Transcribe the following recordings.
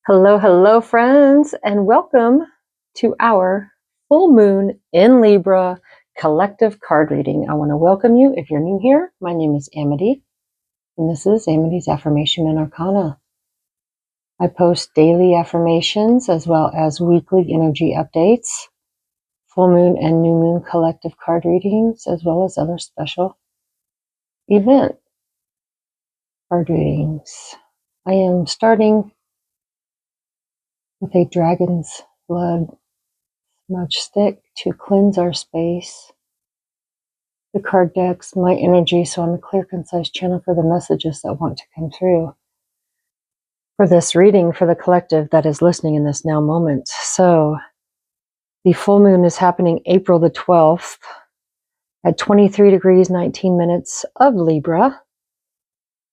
Hello, hello, friends, and welcome to our full moon in Libra collective card reading. I want to welcome you if you're new here. My name is Amity, and this is Amity's Affirmation and Arcana. I post daily affirmations as well as weekly energy updates, full moon and new moon collective card readings, as well as other special event card readings. I am starting with a dragon's blood smudge stick to cleanse our space. The card decks my energy so I'm a clear, concise channel for the messages that want to come through for this reading for the collective that is listening in this now moment. So the full moon is happening April the 12th at 23 degrees 19 minutes of Libra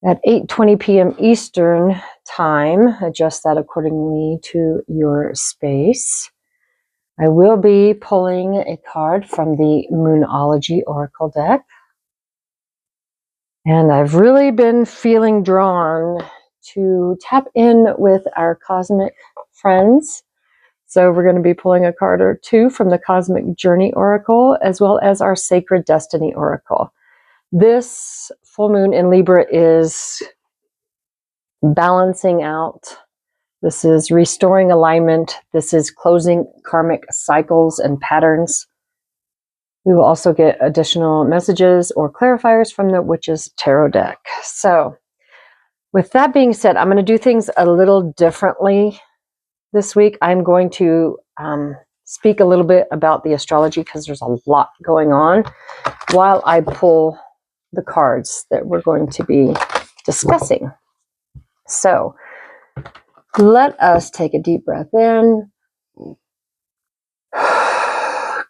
at 8:20 p.m. Eastern time. Adjust that accordingly to your space. I will be pulling a card from the Moonology Oracle deck. And I've really been feeling drawn to tap in with our cosmic friends. So we're going to be pulling a card or two from the Cosmic Journey Oracle, as well as our Sacred Destiny Oracle. This full moon in Libra is balancing out. This is restoring alignment. This is closing karmic cycles and patterns. We will also get additional messages or clarifiers from the Witch's Tarot deck. So with that being said, I'm going to do things a little differently this week. I'm going to speak a little bit about the astrology because there's a lot going on while I pull the cards that we're going to be discussing. So let us take a deep breath in.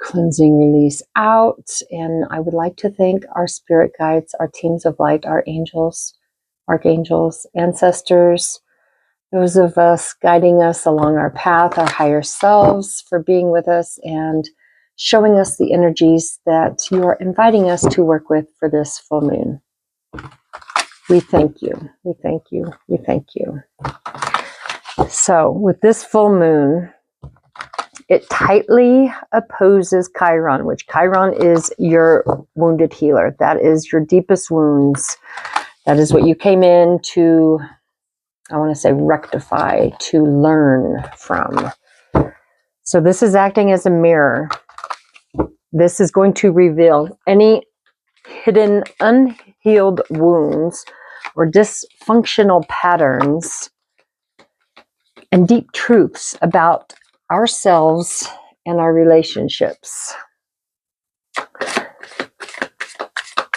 Cleansing, release out. And I would like to thank our spirit guides, our teams of light, our angels, archangels, ancestors, those of us guiding us along our path, our higher selves, for being with us and showing us the energies that you are inviting us to work with for this full moon. We thank you. We thank you. We thank you. So with this full moon, it tightly opposes Chiron, which Chiron is your wounded healer. That is your deepest wounds. That is what you came in to, I want to say, rectify, to learn from. So this is acting as a mirror. This is going to reveal any hidden, unhealed wounds or dysfunctional patterns and deep truths about ourselves and our relationships.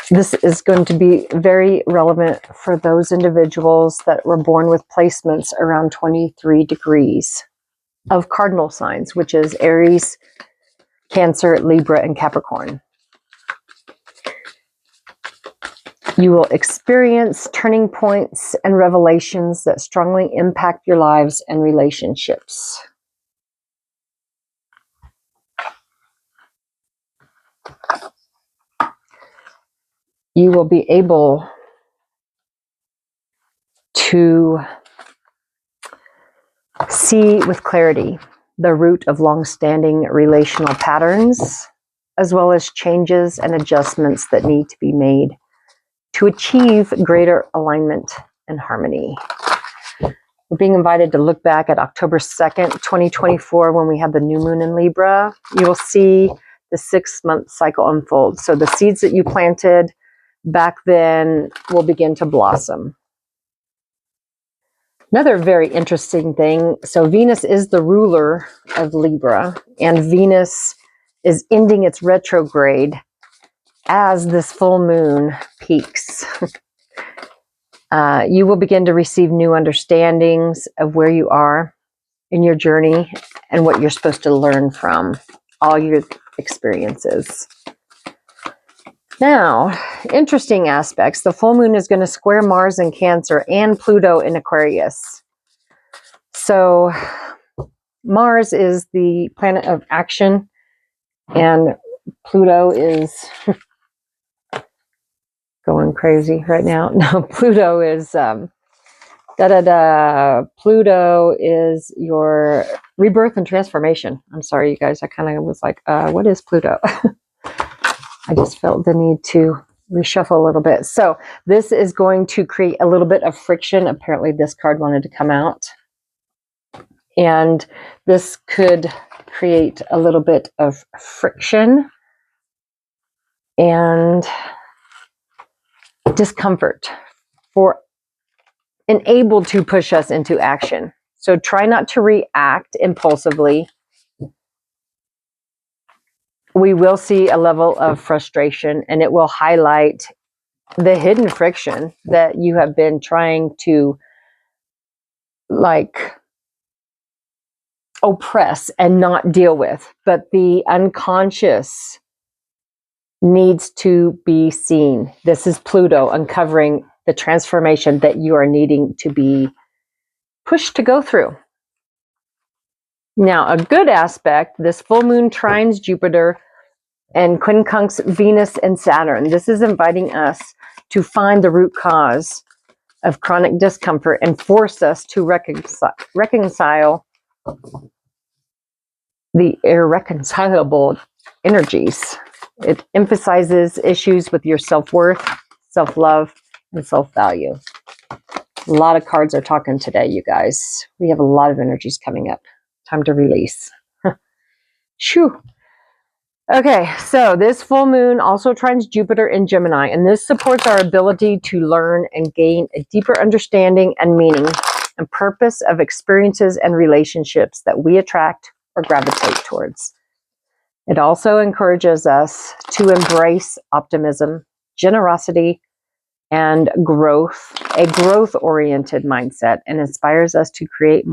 This is going to be very relevant for those individuals that were born with placements around 23 degrees of cardinal signs, which is Aries, Cancer, Libra, and Capricorn. You will experience turning points and revelations that strongly impact your lives and relationships. You will be able to see with clarity the root of long-standing relational patterns, as well as changes and adjustments that need to be made to achieve greater alignment and harmony. We're being invited to look back at October 2nd, 2024, when we had the new moon in Libra. You will see the 6-month cycle unfold. So the seeds that you planted back then will begin to blossom. Another very interesting thing, so Venus is the ruler of Libra, and Venus is ending its retrograde as this full moon peaks. You will begin to receive new understandings of where you are in your journey and what you're supposed to learn from all your experiences. Now, interesting aspects. The full moon is going to square Mars in Cancer and Pluto in Aquarius. So Mars is the planet of action, and Pluto is going crazy right now. No, Pluto is Pluto is your rebirth and transformation. I'm sorry, you guys. I kind of was like, what is Pluto? I just felt the need to reshuffle a little bit. So this is going to create a little bit of friction. Apparently this card wanted to come out. And this could create a little bit of friction and discomfort for and able to push us into action. So try not to react impulsively. We will see a level of frustration, and it will highlight the hidden friction that you have been trying to like oppress and not deal with. But the unconscious needs to be seen. This is Pluto uncovering the transformation that you are needing to be pushed to go through. Now, a good aspect, this full moon trines Jupiter and quincunx Venus and Saturn. This is inviting us to find the root cause of chronic discomfort and force us to reconcile the irreconcilable energies. It emphasizes issues with your self-worth, self-love, and self-value. A lot of cards are talking today, you guys. We have a lot of energies coming up. Time to release. Shoo. Okay, so this full moon also trines Jupiter in Gemini, and this supports our ability to learn and gain a deeper understanding and meaning and purpose of experiences and relationships that we attract or gravitate towards. It also encourages us to embrace optimism, generosity, and growth, a growth-oriented mindset, and inspires us to create a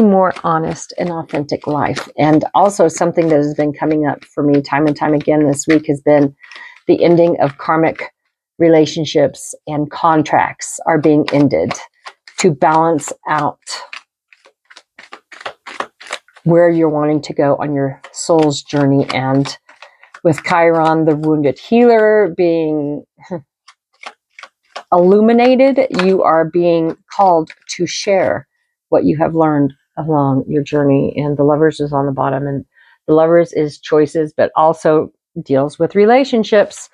more honest and authentic life. And also something that has been coming up for me time and time again this week has been the ending of karmic relationships, and contracts are being ended to balance out where you're wanting to go on your soul's journey. And with Chiron, the wounded healer, being illuminated, you are being called to share what you have learned along your journey. And the Lovers is on the bottom, and the Lovers is choices, but also deals with relationships.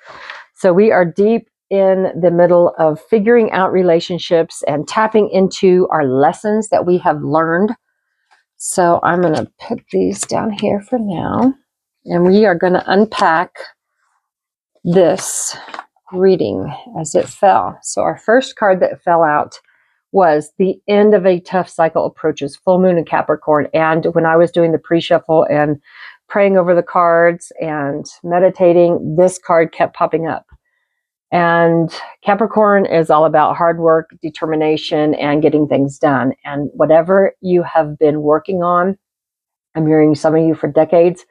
So we are deep in the middle of figuring out relationships and tapping into our lessons that we have learned. So I'm going to put these down here for now, and we are going to unpack this reading as it fell. So our first card that fell out was the end of a tough cycle approaches, full moon in Capricorn. And when I was doing the pre-shuffle and praying over the cards and meditating, this card kept popping up. And Capricorn is all about hard work, determination, and getting things done. And whatever you have been working on, I'm hearing some of you for decades,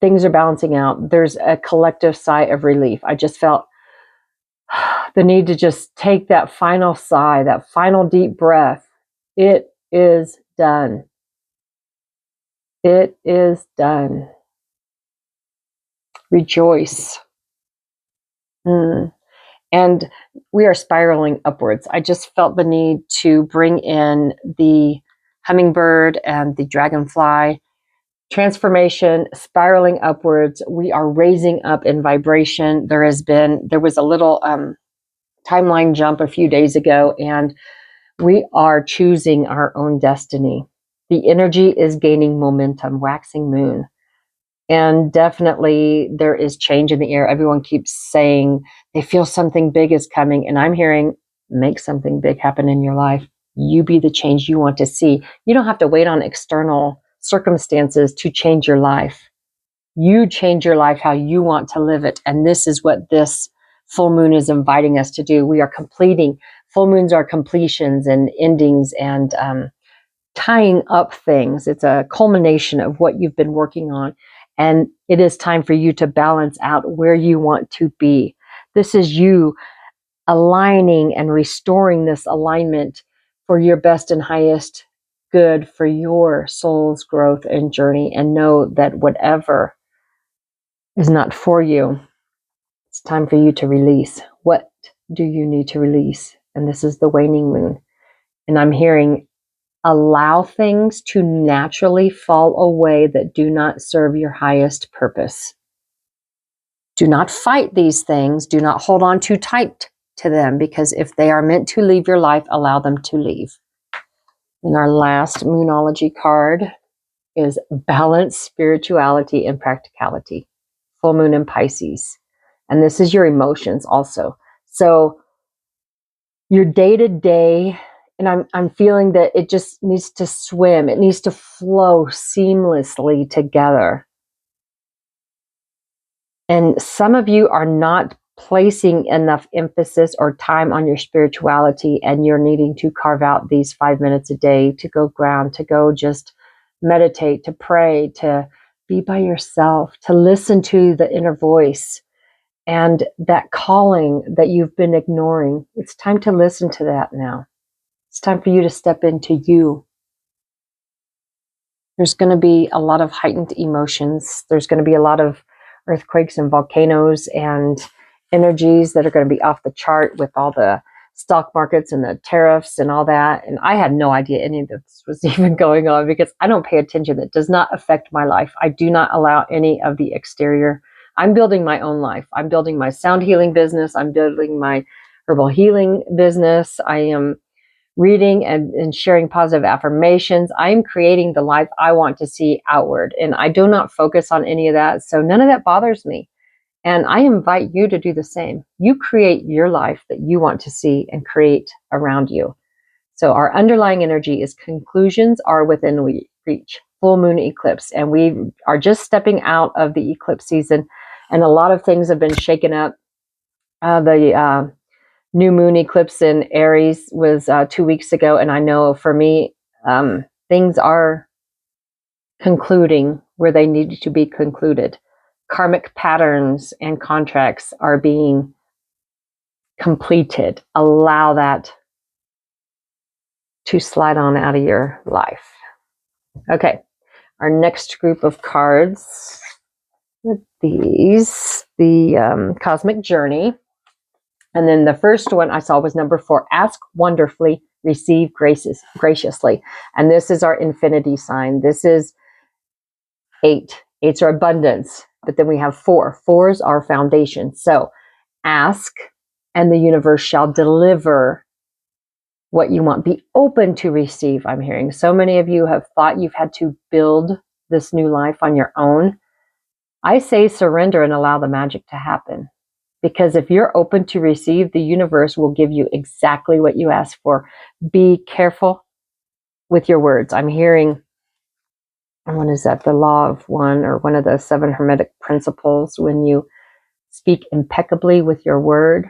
things are balancing out. There's a collective sigh of relief. I just felt the need to just take that final sigh, that final deep breath. It is done. It is done. Rejoice. And we are spiraling upwards. I just felt the need to bring in the hummingbird and the dragonfly. Transformation, spiraling upwards. We are raising up in vibration. There was a little timeline jump a few days ago, and we are choosing our own destiny. The energy is gaining momentum, waxing moon. And definitely there is change in the air. Everyone keeps saying they feel something big is coming. And I'm hearing, make something big happen in your life. You be the change you want to see. You don't have to wait on external circumstances to change your life. You change your life how you want to live it. And this is what this full moon is inviting us to do. We are completing. Full moons are completions and endings and tying up things. It's a culmination of what you've been working on. And it is time for you to balance out where you want to be. This is you aligning and restoring this alignment for your best and highest good for your soul's growth and journey. And know that whatever is not for you, it's time for you to release. What do you need to release? And this is the waning moon. And I'm hearing, allow things to naturally fall away that do not serve your highest purpose. Do not fight these things. Do not hold on too tight to them, because if they are meant to leave your life, allow them to leave. And our last Moonology card is balance, spirituality, and practicality. Full moon in Pisces. And this is your emotions also. So your day-to-day, and I'm feeling that it just needs to swim. It needs to flow seamlessly together. And some of you are not placing enough emphasis or time on your spirituality, and you're needing to carve out these 5 minutes a day to go ground, to go just meditate, to pray, to be by yourself, to listen to the inner voice and that calling that you've been ignoring. It's time to listen to that now. It's time for you to step into you. There's going to be a lot of heightened emotions. There's going to be a lot of earthquakes and volcanoes and energies that are going to be off the chart with all the stock markets and the tariffs and all that. And I had no idea any of this was even going on, because I don't pay attention. It does not affect my life. I do not allow any of the exterior. I'm building my own life. I'm building my sound healing business. I'm building my herbal healing business. I am reading and sharing positive affirmations. I'm creating the life I want to see outward, and I do not focus on any of that. So none of that bothers me. And I invite you to do the same. You create your life that you want to see and create around you. So our underlying energy is conclusions are within reach. Full moon eclipse. And we are just stepping out of the eclipse season, and a lot of things have been shaken up. The new moon eclipse in Aries was 2 weeks ago, and I know for me, things are concluding where they needed to be concluded. Karmic patterns and contracts are being completed. Allow that to slide on out of your life. Okay, our next group of cards with these, the Cosmic Journey. And then the first one I saw was number 4, ask wonderfully, receive graciously. And this is our infinity sign. This is 8. 8's are abundance, but then we have 4. 4's our foundation. So ask, and the universe shall deliver what you want. Be open to receive. I'm hearing so many of you have thought you've had to build this new life on your own. I say surrender and allow the magic to happen. Because if you're open to receive, the universe will give you exactly what you ask for. Be careful with your words. I'm hearing, what is that? The law of one, or one of the 7 hermetic principles. When you speak impeccably with your word,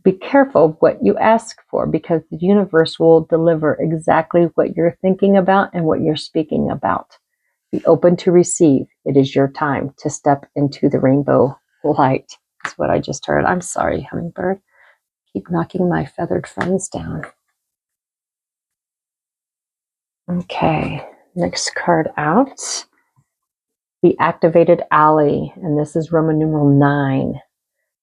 be careful what you ask for, because the universe will deliver exactly what you're thinking about and what you're speaking about. Be open to receive. It is your time to step into the rainbow light. That's what I just heard. I'm sorry, hummingbird. Keep knocking my feathered friends down. Okay, next card out. The Activated Ally, and this is Roman numeral 9.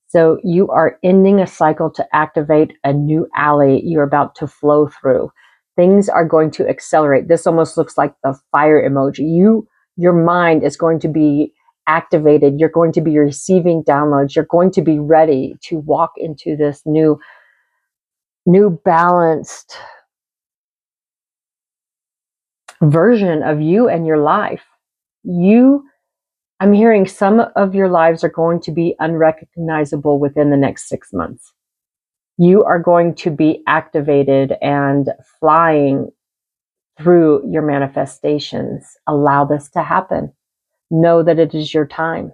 So you are ending a cycle to activate a new alley you're about to flow through. Things are going to accelerate. This almost looks like the fire emoji. Your mind is going to be activated. You're going to be receiving downloads. You're going to be ready to walk into this new balanced version of you and your life. I'm hearing some of your lives are going to be unrecognizable within the next 6 months. You are going to be activated and flying through your manifestations. Allow this to happen. Know that it is your time.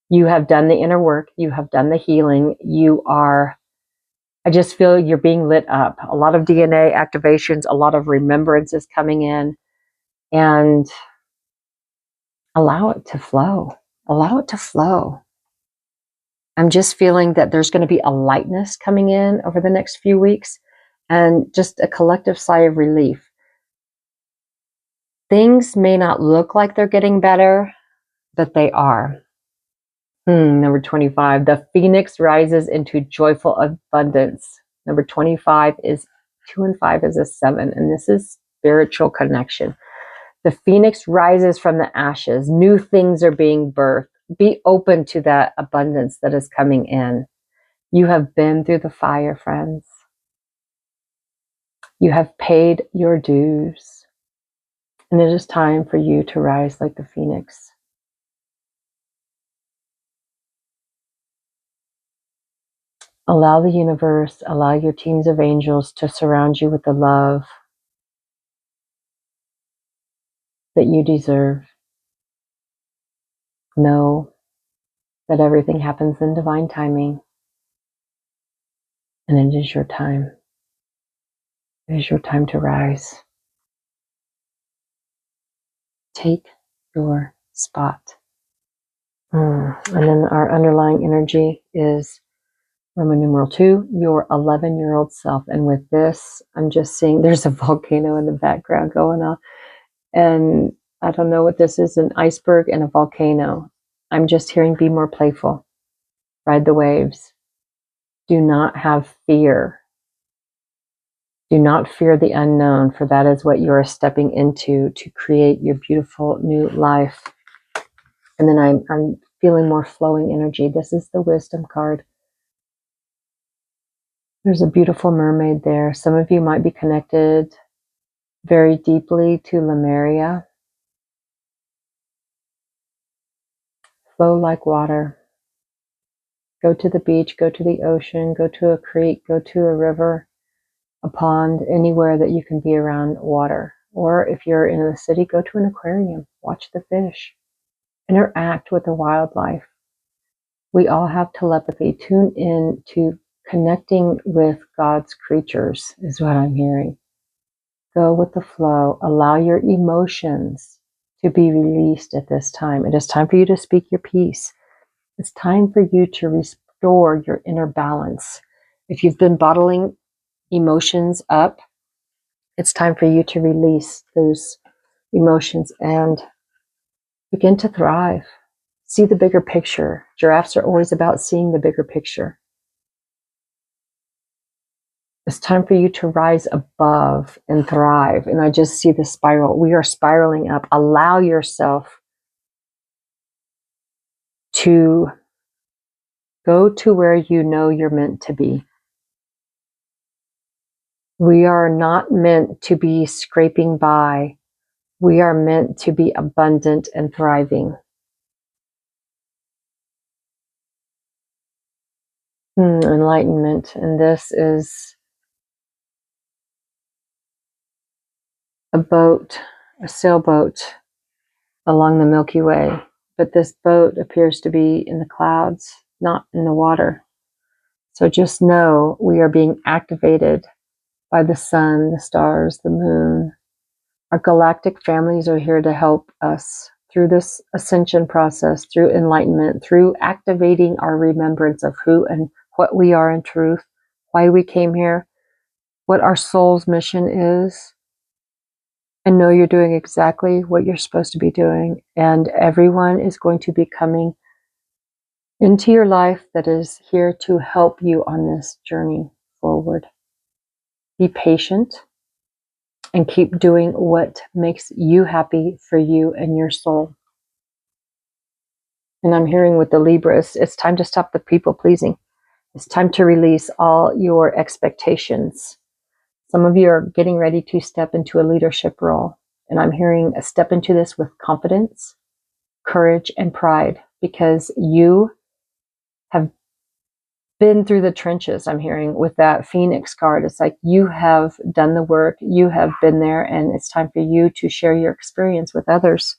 You have done the inner work. You have done the healing. I just feel you're being lit up. A lot of DNA activations, a lot of remembrances coming in, and allow it to flow. Allow it to flow. I'm just feeling that there's going to be a lightness coming in over the next few weeks, and just a collective sigh of relief. Things may not look like they're getting better, but they are. Number 25, the phoenix rises into joyful abundance. Number 25 is 2 and 5 is a 7, and this is spiritual connection. The phoenix rises from the ashes. New things are being birthed. Be open to that abundance that is coming in. You have been through the fire, friends. You have paid your dues. And it is time for you to rise like the phoenix. Allow the universe, allow your teams of angels to surround you with the love that you deserve. Know that everything happens in divine timing, and it is your time. It is your time to rise. Take your spot. And then our underlying energy is Roman numeral 2, your 11-year-old self. And with this, I'm just seeing there's a volcano in the background going on. And I don't know what this is, an iceberg and a volcano. I'm just hearing be more playful. Ride the waves. Do not have fear. Do not fear the unknown, for that is what you are stepping into to create your beautiful new life. And then I'm feeling more flowing energy. This is the wisdom card. There's a beautiful mermaid there. Some of you might be connected very deeply to Lemuria. Flow like water. Go to the beach, go to the ocean, go to a creek, go to a river, a pond, anywhere that you can be around water. Or if you're in a city, go to an aquarium, watch the fish, interact with the wildlife. We all have telepathy. Tune in to connecting with God's creatures is what I'm hearing. Go with the flow. Allow your emotions to be released at this time. It is time for you to speak your piece. It's time for you to restore your inner balance. If you've been bottling emotions up, it's time for you to release those emotions and begin to thrive. See the bigger picture. Giraffes are always about seeing the bigger picture. It's time for you to rise above and thrive. And I just see the spiral. We are spiraling up. Allow yourself to go to where you know you're meant to be. We are not meant to be scraping by. We are meant to be abundant and thriving. Enlightenment. And this is a boat, a sailboat along the Milky Way. But this boat appears to be in the clouds, not in the water. So just know we are being activated by the sun, the stars, the moon. Our galactic families are here to help us through this ascension process, through enlightenment, through activating our remembrance of who and what we are in truth, why we came here, what our soul's mission is. And know you're doing exactly what you're supposed to be doing. And everyone is going to be coming into your life that is here to help you on this journey forward. Be patient and keep doing what makes you happy for you and your soul. And I'm hearing with the Libras, it's time to stop the people pleasing. It's time to release all your expectations. Some of you are getting ready to step into a leadership role. And I'm hearing a step into this with confidence, courage, and pride, because you have been through the trenches. I'm hearing with that Phoenix card. It's like you have done the work, you have been there, and it's time for you to share your experience with others.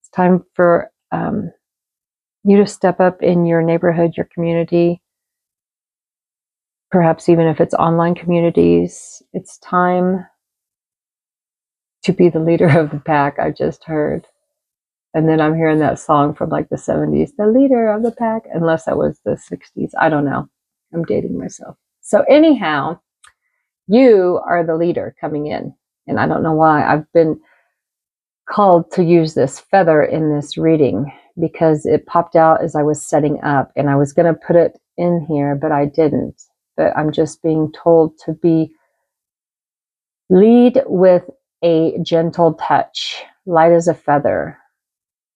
It's time for you to step up in your neighborhood, your community, perhaps even if it's online communities. It's time to be the leader of the pack, I just heard. And then I'm hearing that song from like the 70s, the leader of the pack, unless that was the 60s. I don't know. I'm dating myself. So anyhow, you are the leader coming in. And I don't know why I've been called to use this feather in this reading, because it popped out as I was setting up, and I was going to put it in here, but I didn't. But I'm just being told to lead with a gentle touch, light as a feather,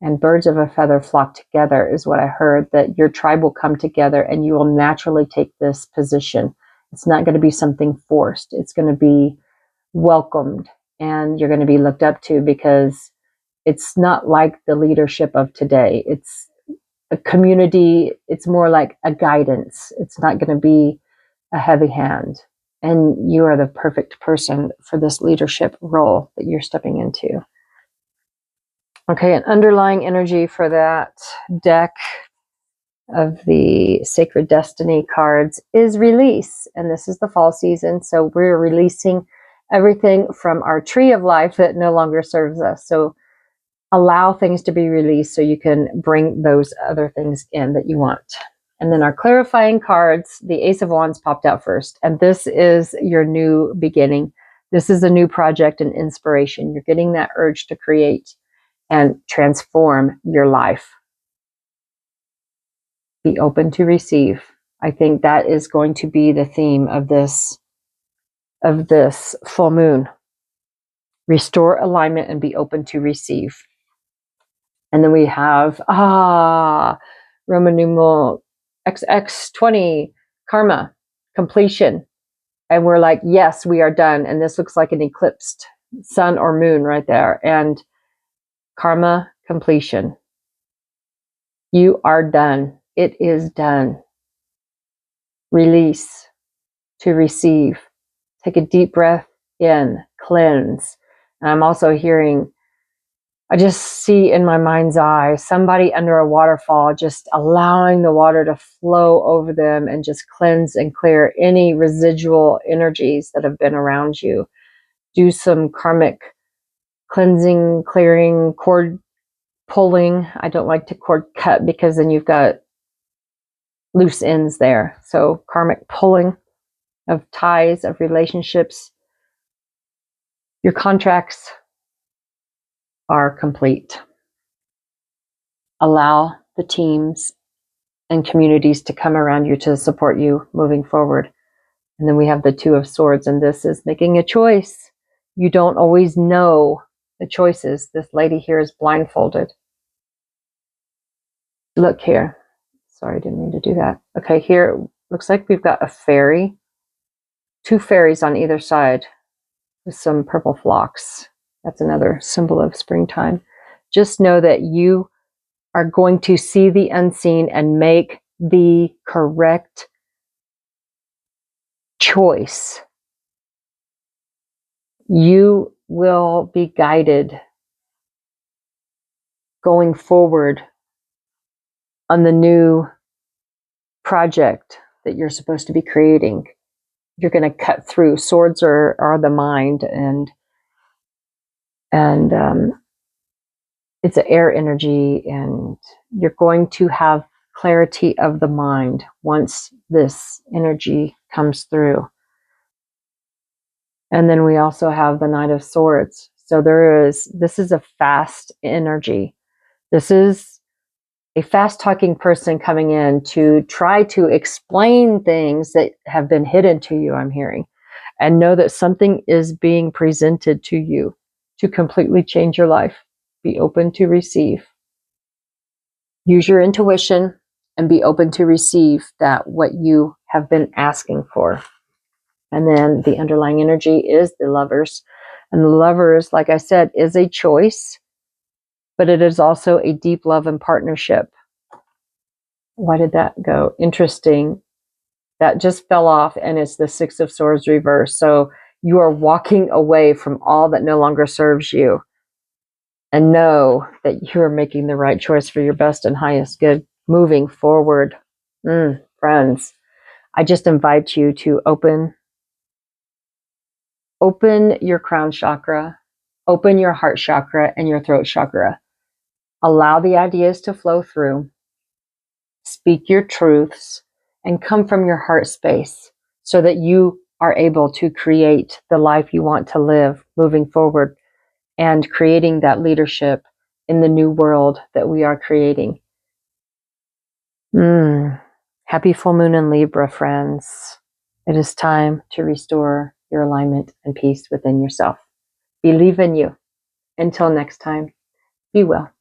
and birds of a feather flock together is what I heard, that your tribe will come together and you will naturally take this position. It's not going to be something forced. It's going to be welcomed, and you're going to be looked up to, because it's not like the leadership of today. It's a community. It's more like a guidance. It's not going to be a heavy hand. And you are the perfect person for this leadership role that you're stepping into. Okay, an underlying energy for that deck of the Sacred Destiny cards is release. And this is the fall season, so we're releasing everything from our tree of life that no longer serves us. So allow things to be released so you can bring those other things in that you want. And then our clarifying cards, the Ace of Wands popped out first. And this is your new beginning. This is a new project and inspiration. You're getting that urge to create and transform your life. Be open to receive. I think that is going to be the theme of this full moon. Restore alignment and be open to receive. And then we have Roman numeral XX20, karma, completion. And we're like, yes, we are done. And this looks like an eclipsed sun or moon right there. And karma, completion. You are done. It is done. Release to receive. Take a deep breath in, cleanse. And I'm also hearing, I just see in my mind's eye somebody under a waterfall, just allowing the water to flow over them and just cleanse and clear any residual energies that have been around you. Do some karmic cleansing, clearing, cord pulling. I don't like to cord cut because then you've got loose ends there. So karmic pulling of ties, of relationships. Your contracts are complete. Allow the teams and communities to come around you to support you moving forward. And then we have the Two of Swords, and this is making a choice. You don't always know the choices. This lady here is blindfolded. Look here. Sorry, I didn't mean to do that. Okay, here looks like we've got a fairy. Two fairies on either side with some purple flocks. That's another symbol of springtime. Just know that you are going to see the unseen and make the correct choice. You will be guided going forward on the new project that you're supposed to be creating. You're going to cut through. Swords are the mind, and it's an air energy, and you're going to have clarity of the mind once this energy comes through. And then we also have the Knight of Swords. So this is a fast energy. This is a fast talking person coming in to try to explain things that have been hidden to you, I'm hearing, and know that something is being presented to you to completely change your life. Be open to receive. Use your intuition and be open to receive that what you have been asking for. And then the underlying energy is the Lovers. And the Lovers, like I said, is a choice, but it is also a deep love and partnership. Why did that go? Interesting. That just fell off, and it's the Six of Swords reverse. So you are walking away from all that no longer serves you, and know that you are making the right choice for your best and highest good moving forward. Friends, I just invite you to open your crown chakra, open your heart chakra and your throat chakra. Allow the ideas to flow through. Speak your truths and come from your heart space so that you are able to create the life you want to live moving forward. And creating that leadership in the new world that we are creating. Happy full moon in Libra, friends. It is time to restore your alignment and peace within yourself. Believe in you. Until next time, be well.